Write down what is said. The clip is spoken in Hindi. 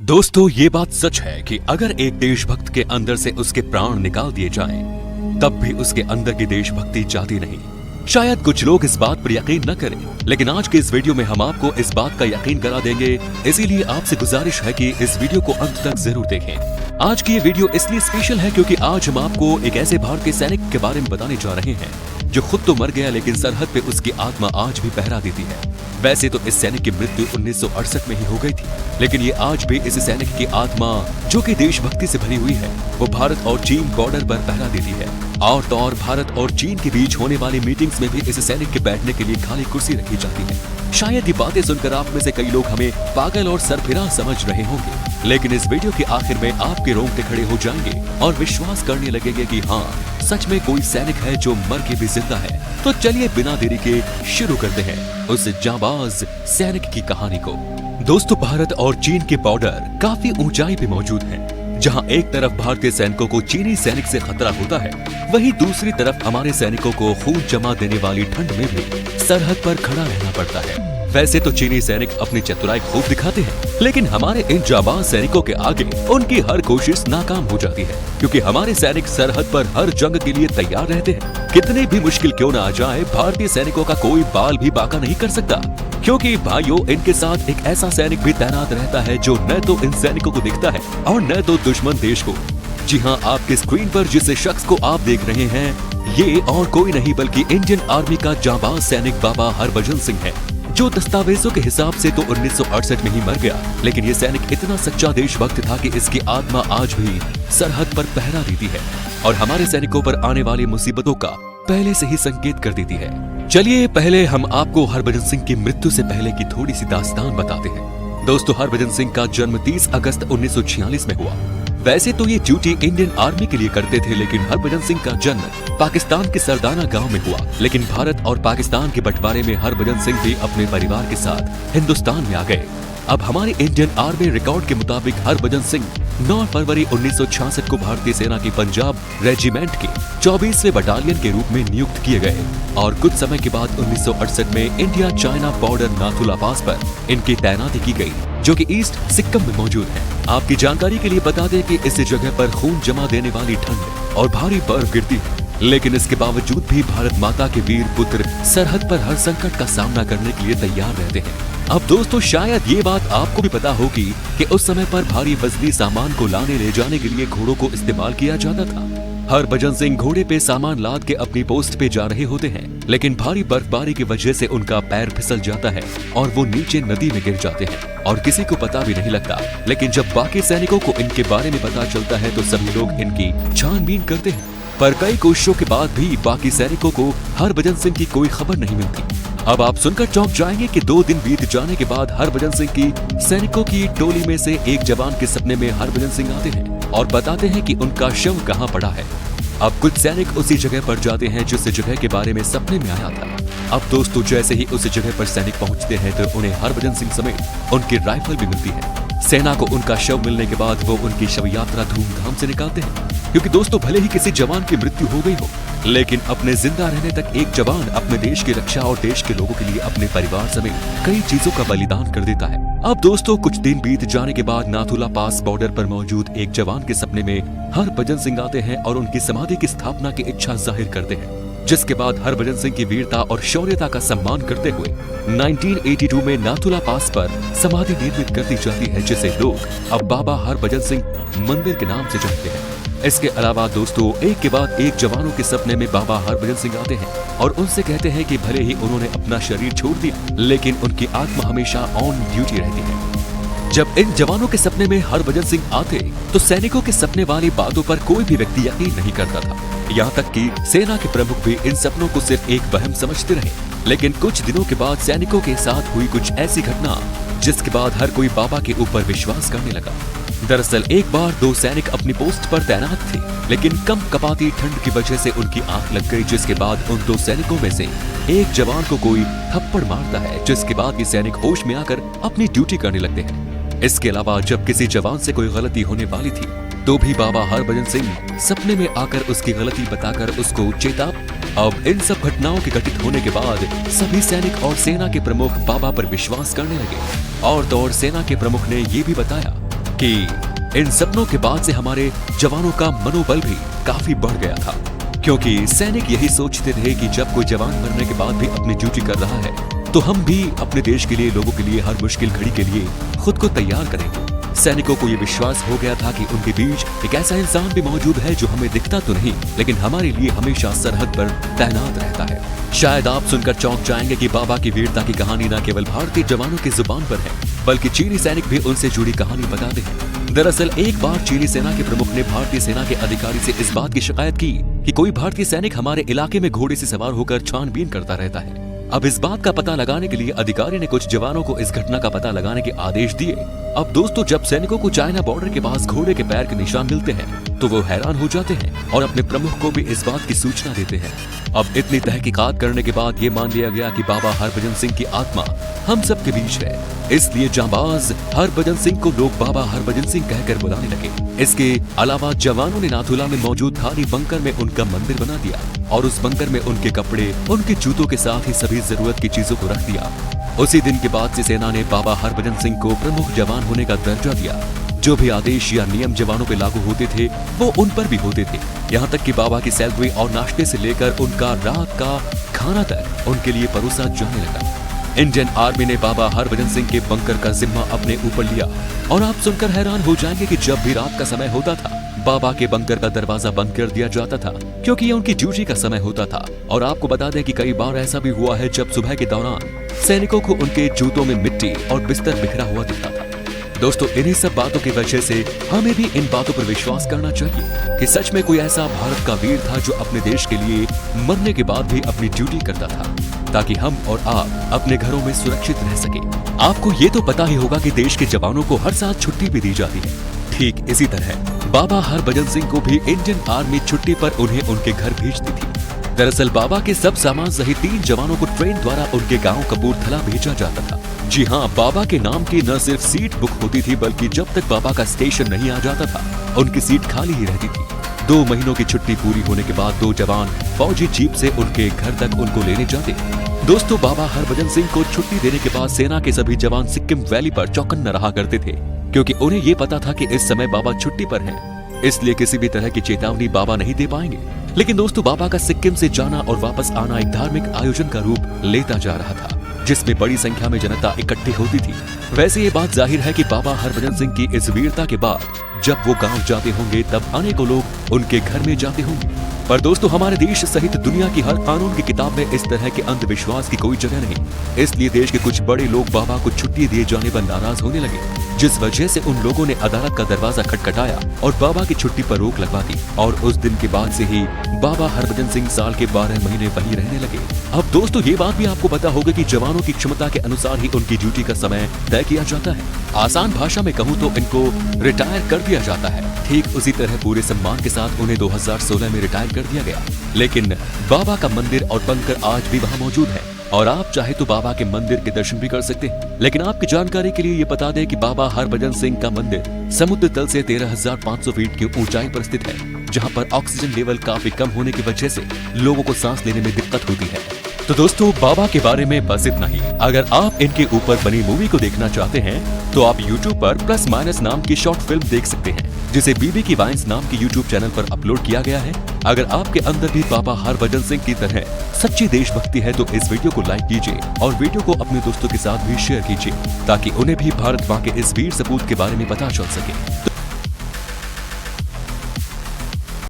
दोस्तों, ये बात सच है कि अगर एक देशभक्त के अंदर से उसके प्राण निकाल दिए जाएं, तब भी उसके अंदर की देशभक्ति जाती नहीं। शायद कुछ लोग इस बात पर यकीन न करें, लेकिन आज के इस वीडियो में हम आपको इस बात का यकीन करा देंगे। इसीलिए आपसे गुजारिश है कि इस वीडियो को अंत तक जरूर देखें। आज की ये वीडियो इसलिए स्पेशल है क्योंकि आज हम आपको एक ऐसे भारतीय सैनिक के बारे में बताने जा रहे हैं जो खुद तो मर गया, लेकिन सरहद पे उसकी आत्मा आज भी पहरा देती है। वैसे तो इस सैनिक की मृत्यु 1968 में ही हो गई थी, लेकिन ये आज भी इस सैनिक की आत्मा जो कि देशभक्ति से भरी हुई है, वो भारत और चीन बॉर्डर पर पहरा देती है। और तो और भारत और चीन के बीच होने वाली मीटिंग्स में भी इस सैनिक के बैठने के लिए खाली कुर्सी रखी जाती है। शायद ये बातें सुनकर आप में से कई लोग हमें पागल और सरफिरा समझ रहे होंगे, लेकिन इस वीडियो के आखिर में आपके रोंगटे खड़े हो जाएंगे और विश्वास करने लगेंगे कि हाँ, सच में कोई सैनिक है जो मर के भी जिंदा है। तो चलिए बिना देरी के शुरू करते हैं उस जांबाज सैनिक की कहानी को। दोस्तों, भारत और चीन के बॉर्डर काफी ऊंचाई पे मौजूद हैं। जहां एक तरफ भारतीय सैनिकों को चीनी सैनिक से खतरा होता है, वहीं दूसरी तरफ हमारे सैनिकों को खून जमा देने वाली ठंड में भी सरहद पर खड़ा रहना पड़ता है। वैसे तो चीनी सैनिक अपनी चतुराई खूब दिखाते हैं, लेकिन हमारे इन जाबाज सैनिकों के आगे उनकी हर कोशिश नाकाम हो जाती है, क्योंकि हमारे सैनिक सरहद पर हर जंग के लिए तैयार रहते हैं। कितनी भी मुश्किल क्यों न आ जाए, भारतीय सैनिकों का कोई बाल भी बांका नहीं कर सकता, क्योंकि भाइयों, इनके साथ एक ऐसा सैनिक भी तैनात रहता है जो न तो इन सैनिकों को दिखता है और न तो दुश्मन देश को। जी हाँ, आपके स्क्रीन पर जिस शख्स को आप देख रहे हैं, ये और कोई नहीं बल्कि इंडियन आर्मी का जाबाज सैनिक बाबा हरभजन सिंह है, जो दस्तावेजों के हिसाब से तो 1968 में ही मर गया, लेकिन ये सैनिक इतना सच्चा देशभक्त था कि इसकी आत्मा आज भी सरहद पर पहरा देती है और हमारे सैनिकों पर आने वाली मुसीबतों का पहले से ही संकेत कर देती है। चलिए पहले हम आपको हरभजन सिंह की मृत्यु से पहले की थोड़ी सी दास्तान बताते हैं। दोस्तों, हरभजन सिंह का जन्म 30 अगस्त 1946 में हुआ। वैसे तो ये ड्यूटी इंडियन आर्मी के लिए करते थे, लेकिन हरभजन सिंह का जन्म पाकिस्तान के सरदाना गांव में हुआ। लेकिन भारत और पाकिस्तान के बंटवारे में हरभजन सिंह भी अपने परिवार के साथ हिंदुस्तान में आ गए। अब हमारे इंडियन आर्मी रिकॉर्ड के मुताबिक हरभजन सिंह 9 फरवरी 1966 को भारतीय सेना की पंजाब रेजिमेंट के 24वें बटालियन के रूप में नियुक्त किए गए और कुछ समय के बाद 1968 में इंडिया चाइना बॉर्डर नाथुला पास पर इनकी तैनाती की गई, जो कि ईस्ट सिक्किम में मौजूद है। आपकी जानकारी के लिए बता दें कि इस जगह पर खून जमा देने वाली ठंड और भारी बर्फ गिरती है, लेकिन इसके बावजूद भी भारत माता के वीर पुत्र सरहद पर हर संकट का सामना करने के लिए तैयार रहते हैं। अब दोस्तों, शायद ये बात आपको भी पता होगी कि उस समय पर भारी वजनी सामान को लाने ले जाने के लिए घोड़ों को इस्तेमाल किया जाता था। हरभजन सिंह घोड़े पे सामान लाद के अपनी पोस्ट पे जा रहे होते हैं, लेकिन भारी बर्फबारी की वजह से उनका पैर फिसल जाता है और वो नीचे नदी में गिर जाते हैं और किसी को पता भी नहीं लगता। लेकिन जब बाकी सैनिकों को इनके बारे में पता चलता है तो सभी लोग इनकी छानबीन करते हैं, पर कई कोशिशों के बाद भी बाकी सैनिकों को हरभजन सिंह की कोई खबर नहीं मिलती। अब आप सुनकर चौंक जाएंगे कि 2 दिन बीत जाने के बाद हरभजन सिंह की सैनिकों की टोली में से एक जवान के सपने में हरभजन सिंह आते हैं और बताते हैं कि उनका शव कहाँ पड़ा है। अब कुछ सैनिक उसी जगह पर जाते हैं जिस जगह के बारे में सपने में आया था। अब दोस्तों, जैसे ही उस जगह पर सैनिक पहुंचते हैं तो उन्हें हरभजन सिंह समेत उनकी राइफल भी मिलती है। सेना को उनका शव मिलने के बाद वो उनकी शव यात्रा धूमधाम से निकालते हैं, क्योंकि दोस्तों, भले ही किसी जवान की मृत्यु हो गई हो, लेकिन अपने जिंदा रहने तक एक जवान अपने देश की रक्षा और देश के लोगों के लिए अपने परिवार समेत कई चीजों का बलिदान कर देता है। अब दोस्तों, कुछ दिन बीत जाने के बाद नाथुला पास बॉर्डर पर मौजूद एक जवान के सपने में हरभजन सिंह आते हैं और उनकी समाधि की स्थापना की इच्छा जाहिर करते हैं, जिसके बाद हरभजन सिंह की वीरता और शौर्यता का सम्मान करते हुए 1982 में नाथुला पास पर समाधि निर्मित कर दी जाती है, जिसे लोग अब बाबा हरभजन सिंह मंदिर के नाम से जानते हैं। इसके अलावा दोस्तों, एक के बाद एक जवानों के सपने में बाबा हरभजन सिंह आते हैं और उनसे कहते हैं कि भले ही उन्होंने अपना शरीर छोड़ दिया, लेकिन उनकी आत्मा हमेशा ऑन ड्यूटी रहती है। जब इन जवानों के सपने में हरभजन सिंह आते तो सैनिकों के सपने वाली बातों पर कोई भी व्यक्ति यकीन नहीं करता था। यहाँ तक कि सेना के प्रमुख भी इन सपनों को सिर्फ एक वहम समझते रहे। लेकिन कुछ दिनों के बाद सैनिकों के साथ हुई कुछ ऐसी घटना जिसके बाद हर कोई बाबा के ऊपर विश्वास करने लगा। दरअसल एक बार 2 सैनिक अपनी पोस्ट पर तैनात थे, लेकिन कम कपाती ठंड की वजह से उनकी आंख लग गई, जिसके बाद उन 2 सैनिकों में से एक जवान को कोई थप्पड़ मारता है, जिसके बाद ये सैनिक होश में आकर अपनी ड्यूटी करने लगते हैं। इसके अलावा जब किसी जवान से कोई गलती होने वाली थी तो भी बाबा हरभजन सिंह सपने में आकर उसकी गलती बताकर उसको चेता। अब इन सब घटनाओं के घटित होने के बाद सभी सैनिक और सेना के प्रमुख बाबा पर विश्वास करने लगे और तो और सेना के प्रमुख ने ये भी बताया कि इन सपनों के बाद से हमारे जवानों का मनोबल भी काफी बढ़ गया था, क्योंकि सैनिक यही सोचते थे कि जब कोई जवान मरने के बाद भी अपनी ड्यूटी कर रहा है तो हम भी अपने देश के लिए, लोगों के लिए हर मुश्किल घड़ी के लिए खुद को तैयार करेंगे। सैनिकों को ये विश्वास हो गया था कि उनके बीच एक ऐसा इंसान भी मौजूद है जो हमें दिखता तो नहीं, लेकिन हमारे लिए हमेशा सरहद पर तैनात रहता है। शायद आप सुनकर चौंक जाएंगे कि बाबा की वीरता की कहानी न केवल भारतीय जवानों की जुबान पर है, बल्कि चीनी सैनिक भी उनसे जुड़ी कहानी बताते हैं। दरअसल एक बार चीनी सेना के प्रमुख ने भारतीय सेना के अधिकारी से इस बात की शिकायत की कि कोई भारतीय सैनिक हमारे इलाके में घोड़े से सवार होकर छानबीन करता रहता है। अब इस बात का पता लगाने के लिए अधिकारी ने कुछ जवानों को इस घटना का पता लगाने के आदेश दिए। अब दोस्तों, जब सैनिकों को चाइना बॉर्डर के पास घोड़े के पैर के निशान मिलते हैं तो वो हैरान हो जाते हैं और अपने प्रमुख को भी इस बात की सूचना देते हैं। अब इतनी तहकीकात करने के बाद ये मान लिया गया कि बाबा हरभजन सिंह की आत्मा हम सब के बीच है, इसलिए जांबाज हरभजन सिंह को लोग बाबा हरभजन सिंह कहकर बुलाने लगे। इसके अलावा जवानों ने नाथुला में मौजूद खाली बंकर में उनका मंदिर बना दिया और उस बंकर में उनके कपड़े, उनके जूतों के साथ ही सभी जरूरत की चीजों को रख दिया। उसी दिन के बाद से सेना ने बाबा हरभजन सिंह को प्रमुख जवान होने का दर्जा दिया। जो भी आदेश या नियम जवानों पे लागू होते थे वो उन पर भी होते थे, यहाँ तक कि बाबा की सैलरी और नाश्ते से लेकर उनका रात का खाना तक उनके लिए परोसा जाने लगा। इंडियन आर्मी ने बाबा हरभजन सिंह के बंकर का जिम्मा अपने ऊपर लिया और आप सुनकर हैरान हो जाएंगे कि जब भी रात का समय होता था बाबा के बंकर का दरवाजा बंद कर दिया जाता था, क्योंकि ये उनकी ड्यूटी का समय होता था। और आपको बता दें कि कई बार ऐसा भी हुआ है जब सुबह के दौरान सैनिकों को उनके जूतों में मिट्टी और बिस्तर बिखरा हुआ दिखता था। दोस्तों, इन्हीं सब बातों की वजह से हमें भी इन बातों पर विश्वास करना चाहिए कि सच में कोई ऐसा भारत का वीर था जो अपने देश के लिए मरने के बाद भी अपनी ड्यूटी करता था, ताकि हम और आप अपने घरों में सुरक्षित रह सके। आपको ये तो पता ही होगा कि देश के जवानों को हर साल छुट्टी भी दी जाती है। ठीक इसी तरह बाबा हरभजन सिंह को भी इंडियन आर्मी छुट्टी पर उन्हें उनके घर भेजती थी। दरअसल बाबा के सब सामान सहित 3 जवानों को ट्रेन द्वारा उनके गांव कपूरथला भेजा जाता था। जी हाँ, बाबा के नाम की न सिर्फ सीट बुक होती थी, बल्कि जब तक बाबा का स्टेशन नहीं आ जाता था उनकी सीट खाली ही रहती थी। 2 महीनों की छुट्टी पूरी होने के बाद 2 जवान फौजी जीप से उनके घर तक उनको लेने जाते। दोस्तों, बाबा हरभजन सिंह को छुट्टी देने के बाद सेना के सभी जवान सिक्किम वैली पर चौकन्ना रहा करते थे, क्योंकि उन्हें ये पता था कि इस समय बाबा छुट्टी पर हैं, इसलिए किसी भी तरह की चेतावनी बाबा नहीं दे पाएंगे। लेकिन दोस्तों, बाबा का सिक्किम से जाना और वापस आना एक धार्मिक आयोजन का रूप लेता जा रहा था, जिसमें बड़ी संख्या में जनता इकट्ठी होती थी। वैसे ये बात जाहिर है कि बाबा हरभजन सिंह की इस वीरता के बाद जब वो गांव जाते होंगे तब अनेकों लोग उनके घर में जाते होंगे। पर दोस्तों, हमारे देश सहित दुनिया की हर कानून की किताब में इस तरह के अंधविश्वास की कोई जगह नहीं। इसलिए देश के कुछ बड़े लोग बाबा को छुट्टी दिए जाने पर नाराज होने लगे, जिस वजह से उन लोगों ने अदालत का दरवाजा खटखटाया और बाबा की छुट्टी पर रोक लगवा दी। और उस दिन के बाद से ही बाबा हरभजन सिंह साल के 12 महीने वहीं रहने लगे। अब दोस्तों, ये बात भी आपको पता होगा कि जवानों की क्षमता के अनुसार ही उनकी ड्यूटी का समय तय किया जाता है। आसान भाषा में कहूँ तो इनको रिटायर कर दिया जाता है। ठीक उसी तरह पूरे सम्मान के साथ उन्हें 2016 में रिटायर कर दिया गया। लेकिन बाबा का मंदिर और बंकर आज भी वहाँ मौजूद है और आप चाहे तो बाबा के मंदिर के दर्शन भी कर सकते हैं। लेकिन आपकी जानकारी के लिए ये बता दें कि बाबा हरभजन सिंह का मंदिर समुद्र तल से 13,500 फीट की ऊंचाई पर स्थित है, जहाँ पर ऑक्सीजन लेवल काफी कम होने की वजह से लोगों को सांस लेने में दिक्कत होती है। तो दोस्तों, बाबा के बारे में बस इतना ही। अगर आप इनके ऊपर बनी मूवी को देखना चाहते हैं तो आप YouTube पर प्लस माइनस नाम की शॉर्ट फिल्म देख सकते हैं, जिसे बीबी की वाइन्स नाम की YouTube चैनल पर अपलोड किया गया है। अगर आपके अंदर भी बाबा हरभजन सिंह की तरह सच्ची देशभक्ति है तो इस वीडियो को लाइक कीजिए और वीडियो को अपने दोस्तों के साथ भी शेयर कीजिए, ताकि उन्हें भी भारत मां के इस वीर सपूत के बारे में पता चल सके।